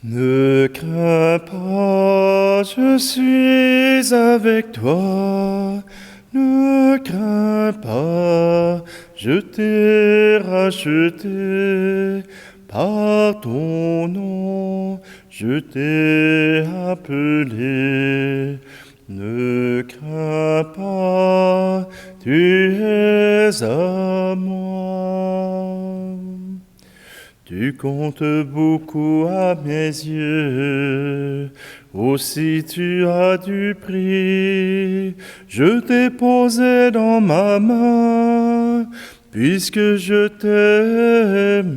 Ne crains pas, je suis avec toi. Ne crains pas, je t'ai racheté. Par ton nom, je t'ai appelé. Ne crains pas, tu es à moi. Tu comptes beaucoup à mes yeux, aussi tu as du prix. Je t'ai posé dans ma main, puisque je t'aime.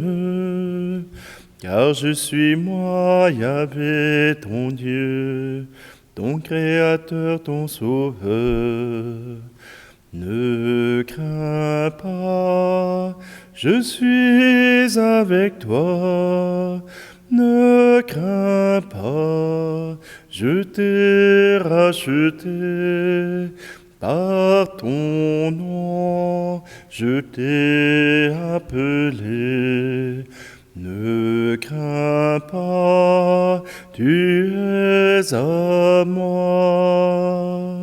Car je suis moi, Yahvé, ton Dieu, ton Créateur, ton Sauveur. Ne crains pas, je suis avec toi. Ne crains pas, je t'ai racheté. Par ton nom, je t'ai appelé. Ne crains pas, tu es à moi.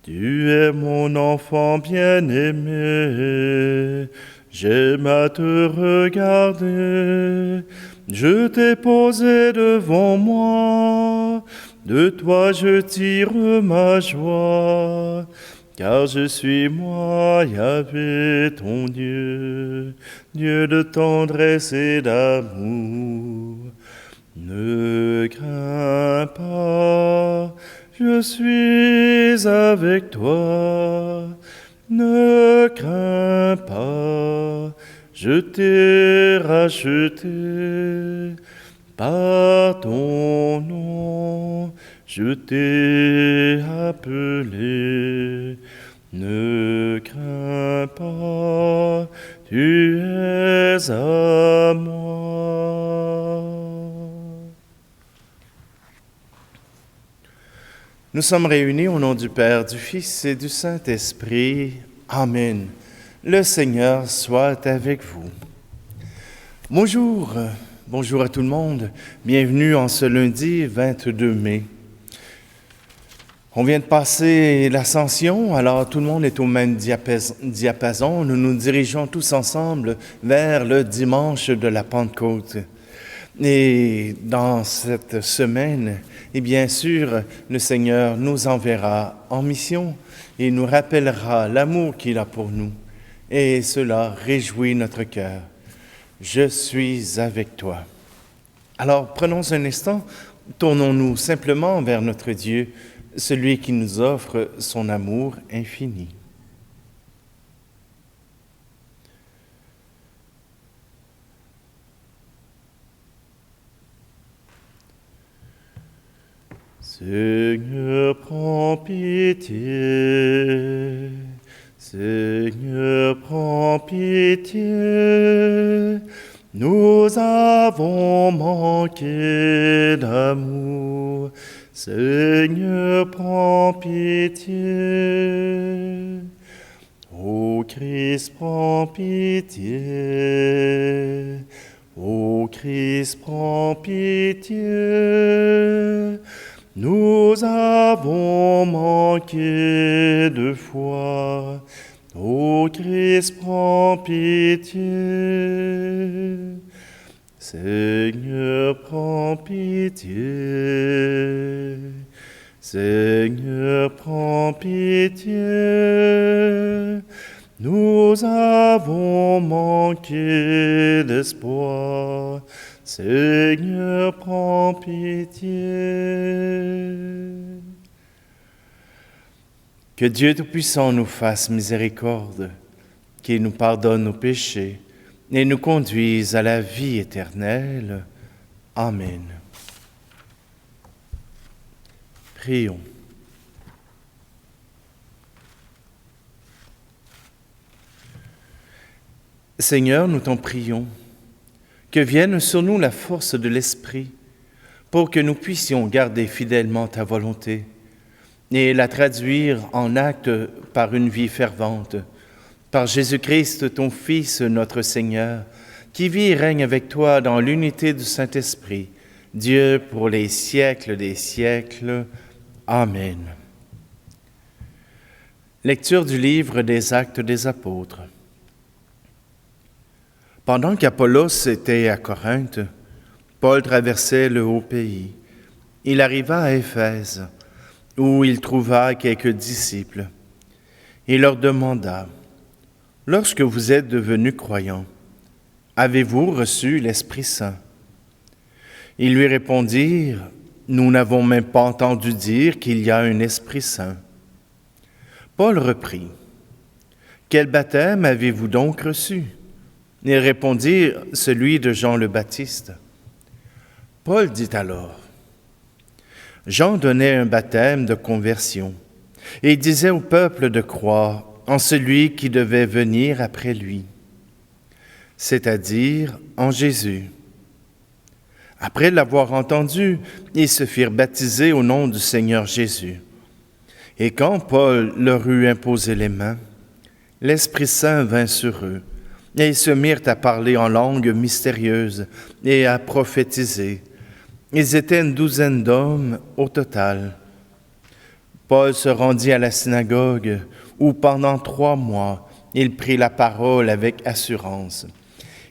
Tu es mon enfant bien-aimé, j'aime à te regarder. Je t'ai posé devant moi, de toi je tire ma joie. Car je suis moi, Yahvé, ton Dieu, Dieu de tendresse et d'amour. Ne crains pas, je suis avec toi. Ne crains pas, je t'ai racheté. Par ton nom, je t'ai appelé. Ne crains pas, tu es à moi. Nous sommes réunis au nom du Père, du Fils et du Saint-Esprit. Amen. Le Seigneur soit avec vous. Bonjour, bonjour à tout le monde. Bienvenue en ce lundi 22 mai. On vient de passer l'Ascension, alors tout le monde est au même diapason. Nous nous dirigeons tous ensemble vers le dimanche de la Pentecôte. Et dans cette semaine, et bien sûr, le Seigneur nous enverra en mission et nous rappellera l'amour qu'il a pour nous. Et cela réjouit notre cœur. Je suis avec toi. Alors, prenons un instant, tournons-nous simplement vers notre Dieu, celui qui nous offre son amour infini. Seigneur, prends pitié. Seigneur, prends pitié. Nous avons manqué d'amour. Seigneur, prends pitié. Ô Christ, prends pitié. Ô Christ, prends pitié. Nous avons manqué de foi. Ô Christ, prends pitié. Seigneur, prends pitié. Seigneur, prends pitié. Nous avons manqué d'espoir. Seigneur, prends pitié. Que Dieu Tout-Puissant nous fasse miséricorde, qu'il nous pardonne nos péchés et nous conduise à la vie éternelle. Amen. Prions. Seigneur, nous t'en prions, que vienne sur nous la force de l'Esprit pour que nous puissions garder fidèlement ta volonté et la traduire en actes par une vie fervente. Par Jésus-Christ, ton Fils, notre Seigneur, qui vit et règne avec toi dans l'unité du Saint-Esprit, Dieu pour les siècles des siècles. Amen. Lecture du livre des Actes des Apôtres. Pendant qu'Apollos était à Corinthe, Paul traversait le haut pays. Il arriva à Éphèse, où il trouva quelques disciples. Il leur demanda, « Lorsque vous êtes devenus croyants, avez-vous reçu l'Esprit Saint ?» Ils lui répondirent, « Nous n'avons même pas entendu dire qu'il y a un Esprit Saint. » Paul reprit, « Quel baptême avez-vous donc reçu ?» Ils répondirent, « Celui de Jean le Baptiste. » Paul dit alors, « Jean donnait un baptême de conversion et disait au peuple de croire en celui qui devait venir après lui, c'est-à-dire en Jésus. Après l'avoir entendu, ils se firent baptiser au nom du Seigneur Jésus. Et quand Paul leur eut imposé les mains, l'Esprit Saint vint sur eux, et ils se mirent à parler en langues mystérieuses et à prophétiser. Ils étaient une douzaine d'hommes au total. Paul se rendit à la synagogue, où pendant 3 mois, il prit la parole avec assurance.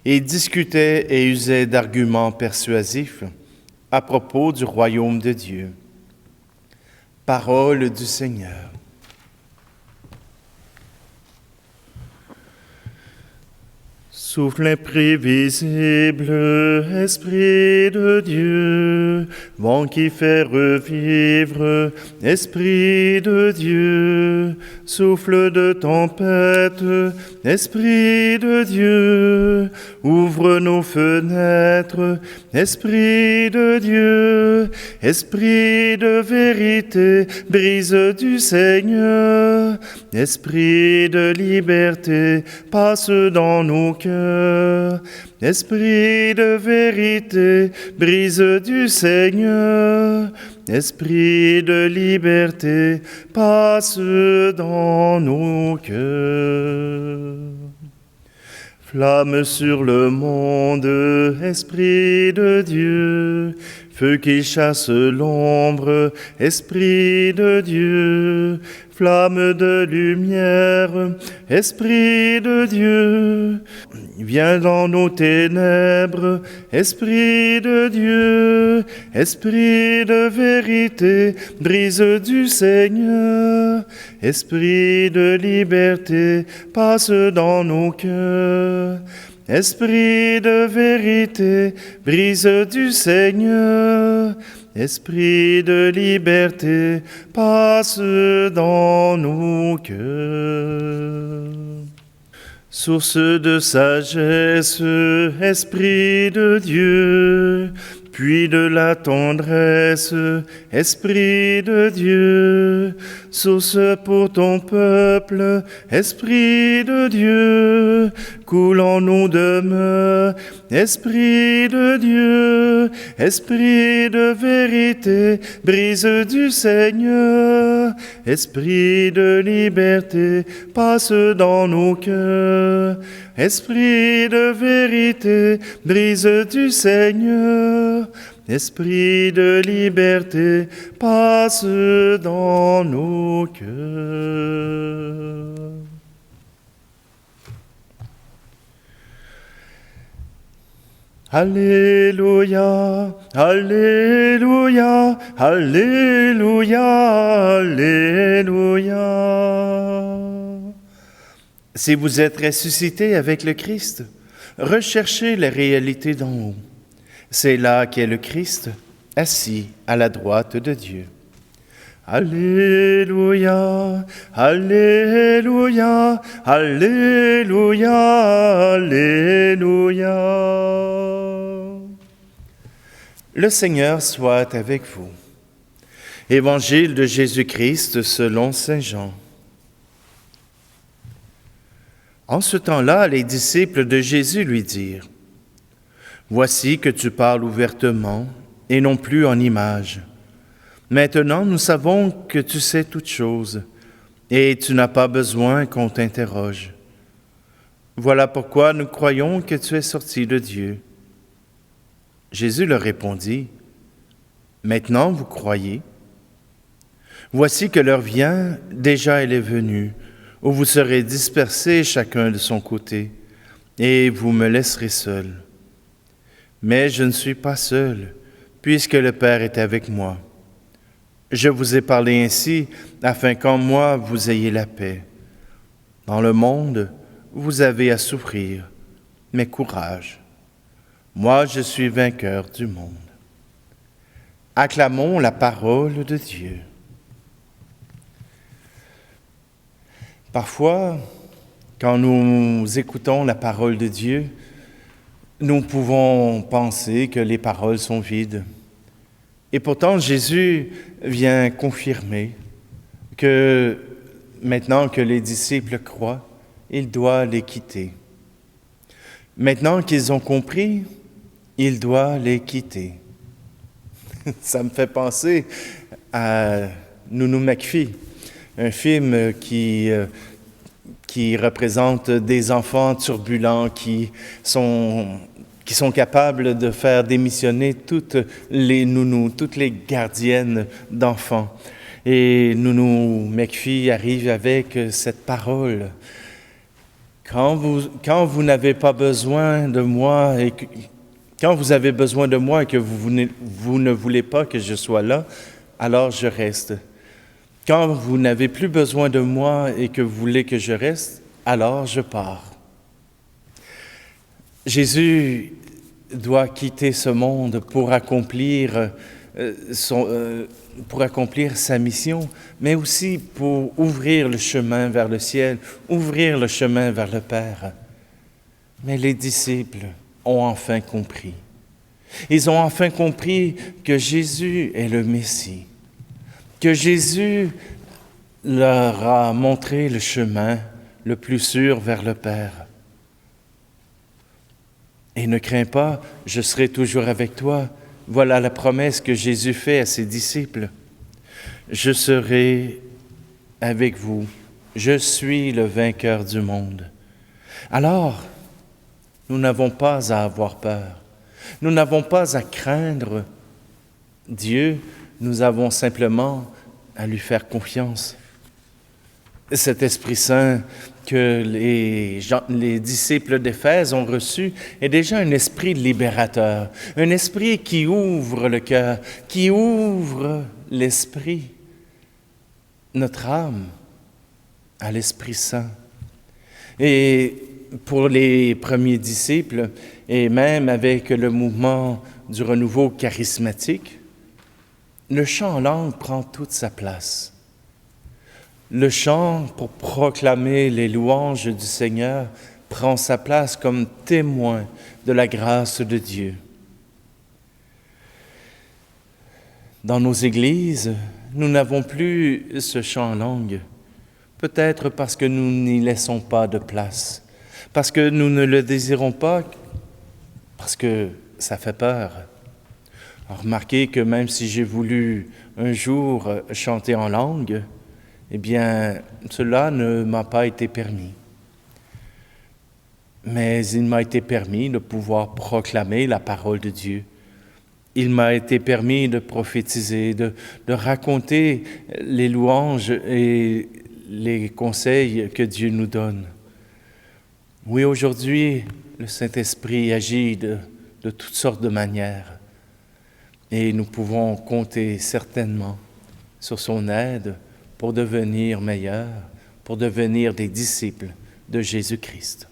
Il discutait et usait d'arguments persuasifs à propos du royaume de Dieu. Parole du Seigneur. Souffle imprévisible, Esprit de Dieu, vent qui fait revivre, Esprit de Dieu, souffle de tempête, Esprit de Dieu, ouvre nos fenêtres, Esprit de Dieu, Esprit de vérité, brise du Seigneur, Esprit de liberté, passe dans nos cœurs. Esprit de vérité, brise du Seigneur. Esprit de liberté, passe dans nos cœurs. Flamme sur le monde, Esprit de Dieu. Feu qui chasse l'ombre, Esprit de Dieu. Flamme de lumière, Esprit de Dieu, viens dans nos ténèbres, Esprit de Dieu, Esprit de vérité, brise du Seigneur, Esprit de liberté, passe dans nos cœurs. Esprit de vérité, brise du Seigneur, Esprit de liberté, passe dans nos cœurs. Source de sagesse, Esprit de Dieu, puis de la tendresse, Esprit de Dieu, source pour ton peuple, Esprit de Dieu, coule en nous demeure, Esprit de Dieu, Esprit de vérité, brise du Seigneur, Esprit de liberté, passe dans nos cœurs, Esprit de vérité, brise du Seigneur, Esprit de liberté, passe dans nos cœurs. Alléluia, Alléluia, Alléluia, Alléluia. Si vous êtes ressuscité avec le Christ, recherchez la réalité d'en haut. C'est là qu'est le Christ, assis à la droite de Dieu. Alléluia, Alléluia, Alléluia, Alléluia. Le Seigneur soit avec vous. Évangile de Jésus-Christ selon saint Jean. En ce temps-là, les disciples de Jésus lui dirent, « Voici que tu parles ouvertement et non plus en images. Maintenant, nous savons que tu sais toutes choses et tu n'as pas besoin qu'on t'interroge. Voilà pourquoi nous croyons que tu es sorti de Dieu. » Jésus leur répondit, Maintenant vous croyez. Voici que l'heure vient, déjà elle est venue, où vous serez dispersés chacun de son côté, et vous me laisserez seul. Mais je ne suis pas seul, puisque le Père est avec moi. Je vous ai parlé ainsi, afin qu'en moi vous ayez la paix. Dans le monde, vous avez à souffrir, mais courage. Moi, je suis vainqueur du monde. Acclamons la parole de Dieu. Parfois, quand nous écoutons la parole de Dieu, nous pouvons penser que les paroles sont vides. Et pourtant, Jésus vient confirmer que maintenant que les disciples croient, il doit les quitter. Maintenant qu'ils ont compris, il doit les quitter. Ça me fait penser à Nounou McPhee, un film qui représente des enfants turbulents qui sont capables de faire démissionner toutes les nounous, toutes les gardiennes d'enfants. Et Nounou McPhee arrive avec cette parole. Quand vous n'avez pas besoin de moi quand vous avez besoin de moi et que vous ne voulez pas que je sois là, alors je reste. Quand vous n'avez plus besoin de moi et que vous voulez que je reste, alors je pars. Jésus doit quitter ce monde pour accomplir sa mission, mais aussi pour ouvrir le chemin vers le ciel, ouvrir le chemin vers le Père. Mais les disciples ont enfin compris. Ils ont enfin compris que Jésus est le Messie, que Jésus leur a montré le chemin le plus sûr vers le Père. Et ne crains pas, je serai toujours avec toi. Voilà la promesse que Jésus fait à ses disciples. Je serai avec vous. Je suis le vainqueur du monde. Alors, nous n'avons pas à avoir peur. Nous n'avons pas à craindre Dieu. Nous avons simplement à lui faire confiance. Cet Esprit Saint que les disciples d'Éphèse ont reçu est déjà un esprit libérateur, un esprit qui ouvre le cœur, qui ouvre l'esprit, notre âme, à l'Esprit Saint. Et pour les premiers disciples, et même avec le mouvement du renouveau charismatique, le chant en langue prend toute sa place. Le chant pour proclamer les louanges du Seigneur prend sa place comme témoin de la grâce de Dieu. Dans nos églises, nous n'avons plus ce chant en langue, peut-être parce que nous n'y laissons pas de place, parce que nous ne le désirons pas, parce que ça fait peur. Alors, remarquez que même si j'ai voulu un jour chanter en langue, eh bien, cela ne m'a pas été permis. Mais il m'a été permis de pouvoir proclamer la parole de Dieu. Il m'a été permis de prophétiser, de raconter les louanges et les conseils que Dieu nous donne. Oui, aujourd'hui, le Saint-Esprit agit de toutes sortes de manières. Et nous pouvons compter certainement sur son aide pour devenir meilleurs, pour devenir des disciples de Jésus-Christ.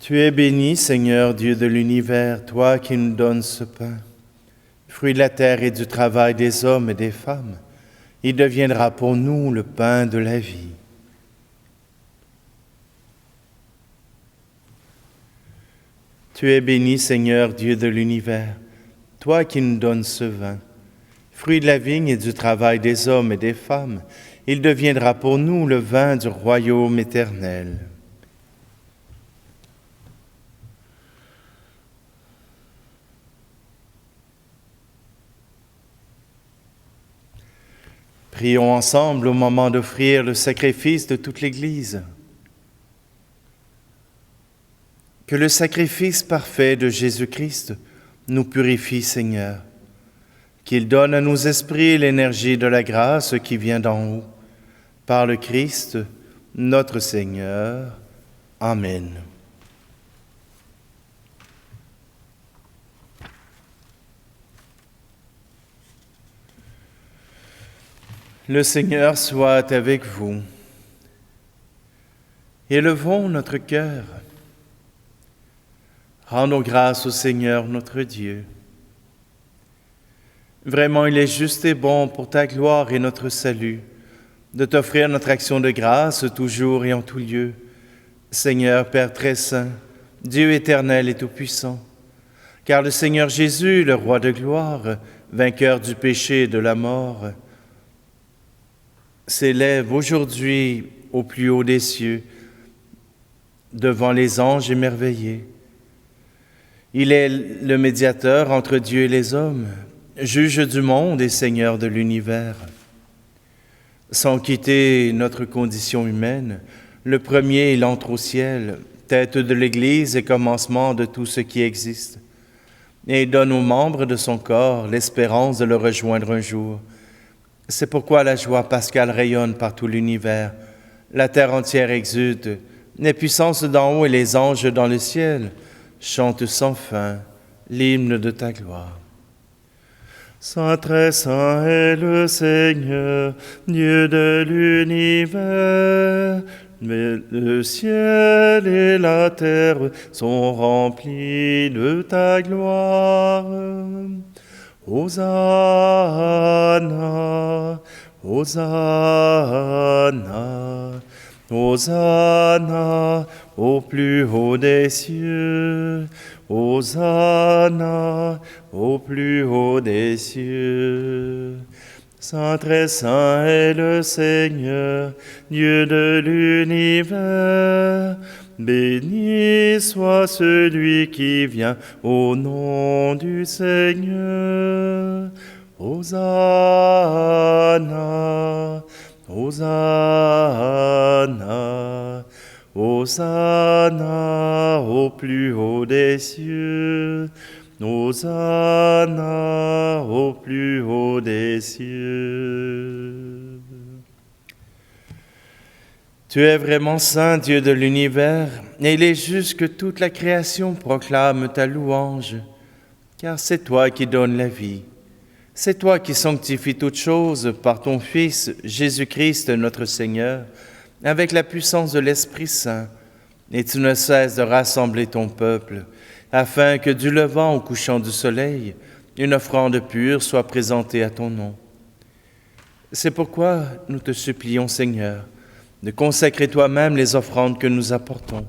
Tu es béni, Seigneur, Dieu de l'univers, toi qui nous donnes ce pain, fruit de la terre et du travail des hommes et des femmes. Il deviendra pour nous le pain de la vie. Tu es béni, Seigneur, Dieu de l'univers, toi qui nous donnes ce vin. Fruit de la vigne et du travail des hommes et des femmes, il deviendra pour nous le vin du royaume éternel. Prions ensemble au moment d'offrir le sacrifice de toute l'Église. Que le sacrifice parfait de Jésus-Christ nous purifie, Seigneur. Qu'il donne à nos esprits l'énergie de la grâce qui vient d'en haut. Par le Christ, notre Seigneur. Amen. Le Seigneur soit avec vous. Élevons notre cœur. Rendons grâce au Seigneur notre Dieu. Vraiment, il est juste et bon pour ta gloire et notre salut de t'offrir notre action de grâce toujours et en tout lieu. Seigneur, Père très saint, Dieu éternel et tout-puissant, car le Seigneur Jésus, le Roi de gloire, vainqueur du péché et de la mort, s'élève aujourd'hui au plus haut des cieux, devant les anges émerveillés. Il est le médiateur entre Dieu et les hommes, juge du monde et Seigneur de l'univers. Sans quitter notre condition humaine, le premier, il entre au ciel, tête de l'Église et commencement de tout ce qui existe, et il donne aux membres de son corps l'espérance de le rejoindre un jour. C'est pourquoi la joie pascale rayonne par tout l'univers, la terre entière exulte, les puissances d'en haut et les anges dans le ciel chantent sans fin l'hymne de ta gloire. Saint très saint est le Seigneur, Dieu de l'univers, mais le ciel et la terre sont remplis de ta gloire. Hosanna, Hosanna, Hosanna au plus haut des cieux. Hosanna au plus haut des cieux. Saint très saint est le Seigneur, Dieu de l'univers. Béni soit celui qui vient au nom du Seigneur. Hosanna, Hosanna, Hosanna au plus haut des cieux. Hosanna au plus haut des cieux. Tu es vraiment saint, Dieu de l'univers, et il est juste que toute la création proclame ta louange, car c'est toi qui donnes la vie. C'est toi qui sanctifies toutes choses par ton Fils, Jésus-Christ, notre Seigneur, avec la puissance de l'Esprit Saint, et tu ne cesses de rassembler ton peuple, afin que du levant au couchant du soleil, une offrande pure soit présentée à ton nom. C'est pourquoi nous te supplions, Seigneur, de consacrer toi-même les offrandes que nous apportons.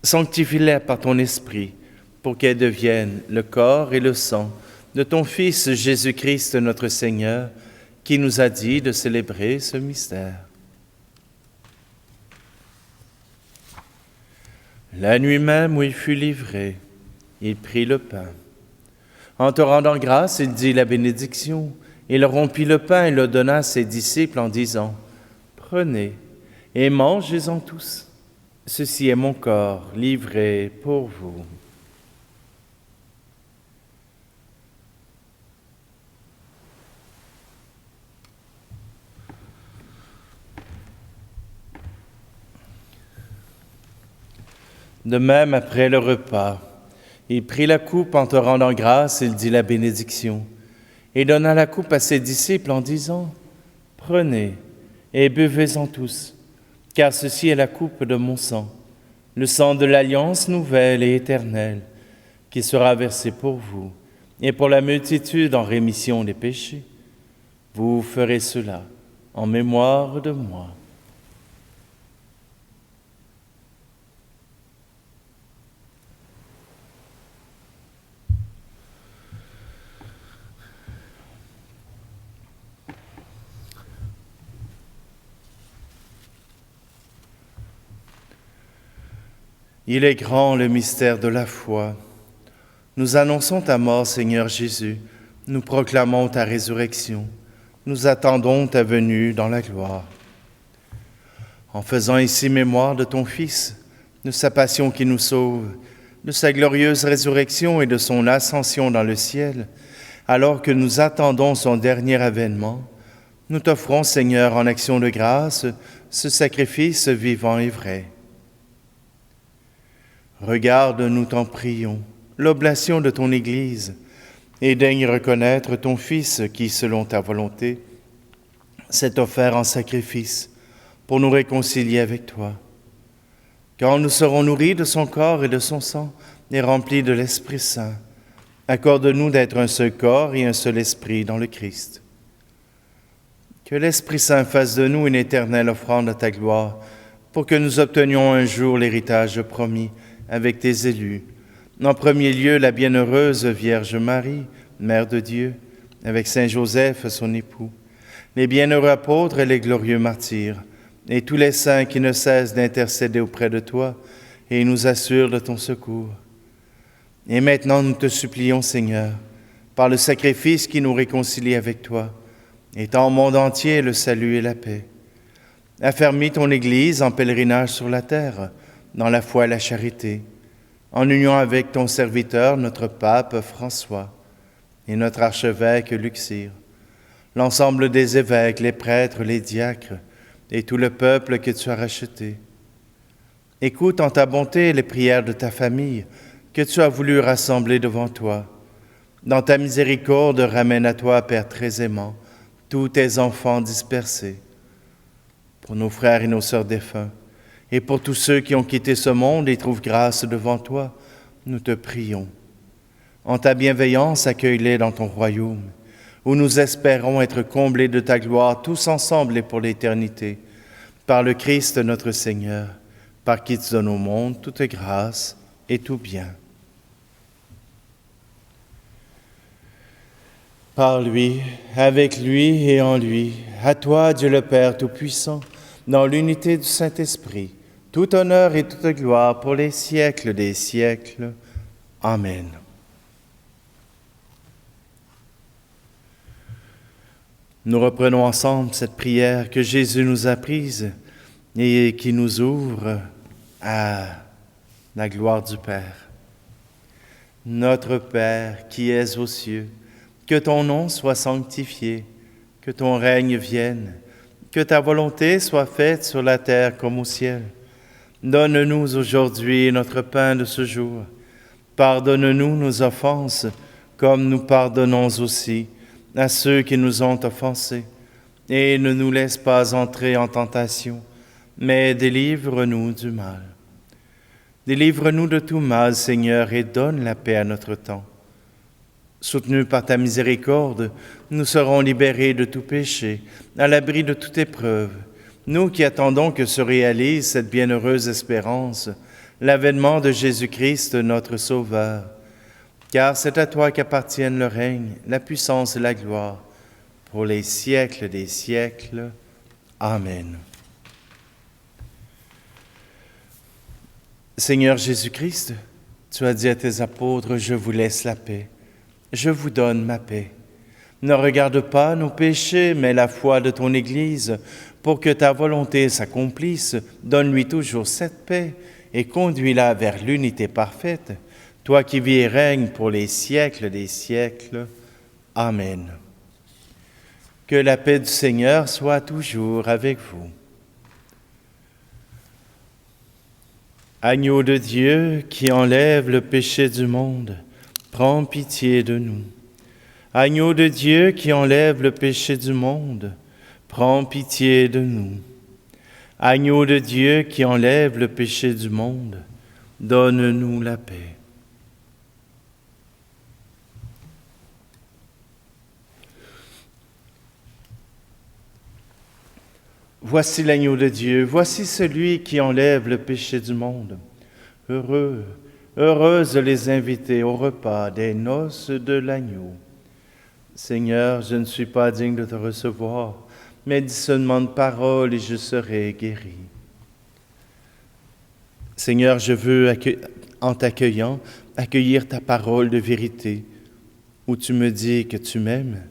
Sanctifie-les par ton Esprit, pour qu'elles deviennent le corps et le sang de ton Fils Jésus-Christ notre Seigneur, qui nous a dit de célébrer ce mystère. La nuit même où il fut livré, il prit le pain. En te rendant grâce, il dit la bénédiction. Il rompit le pain et le donna à ses disciples en disant : « Prenez et mangez-en tous. Ceci est mon corps livré pour vous. » De même, après le repas, il prit la coupe en te rendant grâce, il dit la bénédiction, et donna la coupe à ses disciples en disant : « Prenez et buvez-en tous, car ceci est la coupe de mon sang, le sang de l'alliance nouvelle et éternelle, qui sera versé pour vous et pour la multitude en rémission des péchés. Vous ferez cela en mémoire de moi. » Il est grand le mystère de la foi. Nous annonçons ta mort, Seigneur Jésus. Nous proclamons ta résurrection. Nous attendons ta venue dans la gloire. En faisant ici mémoire de ton Fils, de sa passion qui nous sauve, de sa glorieuse résurrection et de son ascension dans le ciel, alors que nous attendons son dernier avènement, nous t'offrons, Seigneur, en action de grâce, ce sacrifice vivant et vrai. Regarde, nous t'en prions, l'oblation de ton Église, et daigne reconnaître ton Fils qui, selon ta volonté, s'est offert en sacrifice pour nous réconcilier avec toi. Quand nous serons nourris de son corps et de son sang et remplis de l'Esprit Saint, accorde-nous d'être un seul corps et un seul esprit dans le Christ. Que l'Esprit Saint fasse de nous une éternelle offrande à ta gloire, pour que nous obtenions un jour l'héritage promis avec tes élus. En premier lieu, la bienheureuse Vierge Marie, Mère de Dieu, avec Saint Joseph, son époux, les bienheureux apôtres et les glorieux martyrs, et tous les saints qui ne cessent d'intercéder auprès de toi et nous assurent de ton secours. Et maintenant, nous te supplions, Seigneur, par le sacrifice qui nous réconcilie avec toi, étends au monde entier le salut et la paix. Affermis ton Église en pèlerinage sur la terre, dans la foi et la charité, en union avec ton serviteur, notre pape François, et notre archevêque Luxire, l'ensemble des évêques, les prêtres, les diacres, et tout le peuple que tu as racheté. Écoute en ta bonté les prières de ta famille que tu as voulu rassembler devant toi. Dans ta miséricorde, ramène à toi, Père très aimant, tous tes enfants dispersés. Pour nos frères et nos sœurs défunts, et pour tous ceux qui ont quitté ce monde et trouvent grâce devant toi, nous te prions. En ta bienveillance, accueille-les dans ton royaume, où nous espérons être comblés de ta gloire tous ensemble et pour l'éternité, par le Christ notre Seigneur, par qui tu donnes au monde toute grâce et tout bien. Par lui, avec lui et en lui, à toi, Dieu le Père Tout-Puissant, dans l'unité du Saint-Esprit, tout honneur et toute gloire pour les siècles des siècles. Amen. Nous reprenons ensemble cette prière que Jésus nous a prise et qui nous ouvre à la gloire du Père. Notre Père qui es aux cieux, que ton nom soit sanctifié, que ton règne vienne, que ta volonté soit faite sur la terre comme au ciel. Donne-nous aujourd'hui notre pain de ce jour. Pardonne-nous nos offenses, comme nous pardonnons aussi à ceux qui nous ont offensés. Et ne nous laisse pas entrer en tentation, mais délivre-nous du mal. Délivre-nous de tout mal, Seigneur, et donne la paix à notre temps. Soutenus par ta miséricorde, nous serons libérés de tout péché, à l'abri de toute épreuve. Nous qui attendons que se réalise cette bienheureuse espérance, l'avènement de Jésus-Christ, notre Sauveur. Car c'est à toi qu'appartiennent le règne, la puissance et la gloire, pour les siècles des siècles. Amen. Seigneur Jésus-Christ, tu as dit à tes apôtres, « Je vous laisse la paix, je vous donne ma paix. » Ne regarde pas nos péchés, mais la foi de ton Église, pour que ta volonté s'accomplisse. Donne-lui toujours cette paix et conduis-la vers l'unité parfaite, toi qui vis et règnes pour les siècles des siècles. Amen. Que la paix du Seigneur soit toujours avec vous. Agneau de Dieu qui enlève le péché du monde, prends pitié de nous. Agneau de Dieu qui enlève le péché du monde, prends pitié de nous. Agneau de Dieu qui enlève le péché du monde, donne-nous la paix. Voici l'agneau de Dieu, voici celui qui enlève le péché du monde. Heureux, heureuses les invités au repas des noces de l'agneau. Seigneur, je ne suis pas digne de te recevoir, mais dis seulement de parole et je serai guéri. Seigneur, je veux, en t'accueillant, accueillir ta parole de vérité, où tu me dis que tu m'aimes,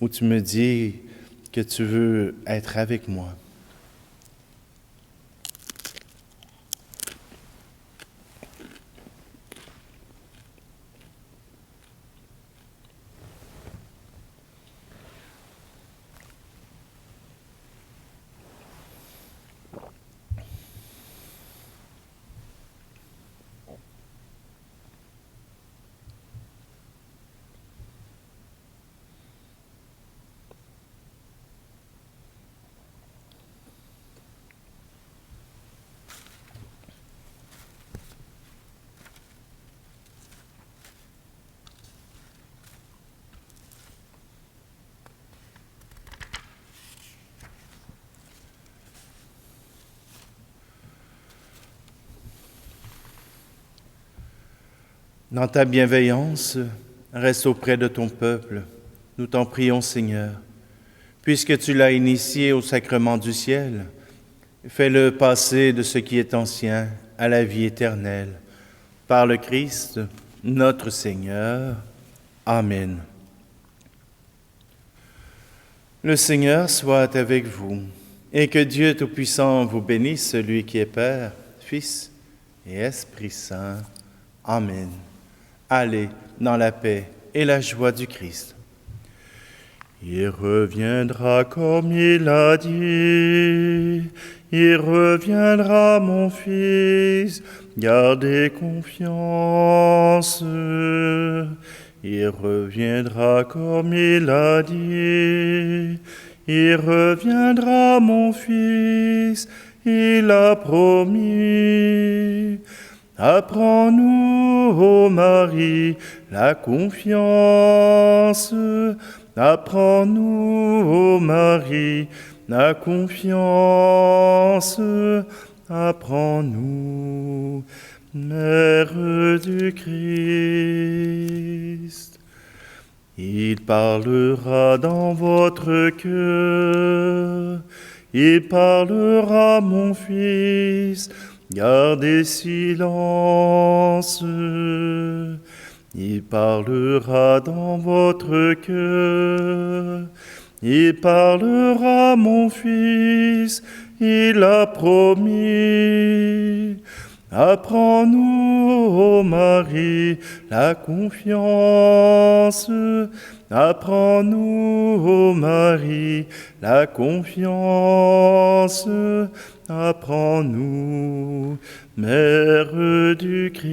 où tu me dis que tu veux être avec moi. Dans ta bienveillance, reste auprès de ton peuple. Nous t'en prions, Seigneur. Puisque tu l'as initié au sacrement du ciel, fais-le passer de ce qui est ancien à la vie éternelle. Par le Christ, notre Seigneur. Amen. Le Seigneur soit avec vous, et que Dieu Tout-Puissant vous bénisse, lui qui est Père, Fils et Esprit Saint. Amen. Allez dans la paix et la joie du Christ. Il reviendra comme il a dit, il reviendra mon fils, gardez confiance. Il reviendra comme il a dit, il reviendra mon fils, il a promis. Apprends-nous, ô Marie, la confiance. Apprends-nous, ô Marie, la confiance. Apprends-nous, Mère du Christ. Il parlera dans votre cœur, il parlera, mon fils, gardez silence. Il parlera dans votre cœur, il parlera, mon fils, il a promis. Apprends-nous, ô Marie, la confiance. Apprends-nous, ô Marie, la confiance. Apprends-nous, Mère du Christ.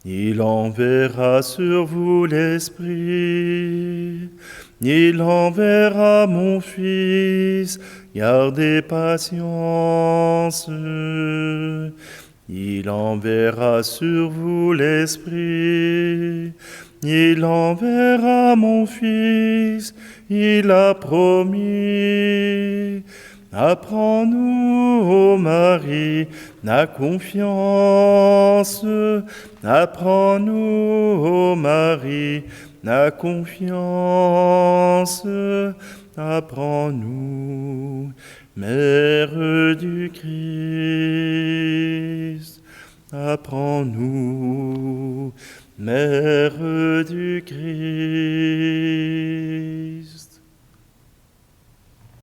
Il enverra sur vous l'Esprit, il enverra, mon fils, gardez patience. Il enverra sur vous l'Esprit, il enverra, mon fils, il a promis. Apprends-nous, ô Marie, la confiance. Apprends-nous, ô Marie, la confiance. Apprends-nous, Mère du Christ. Apprends-nous, Mère du Christ.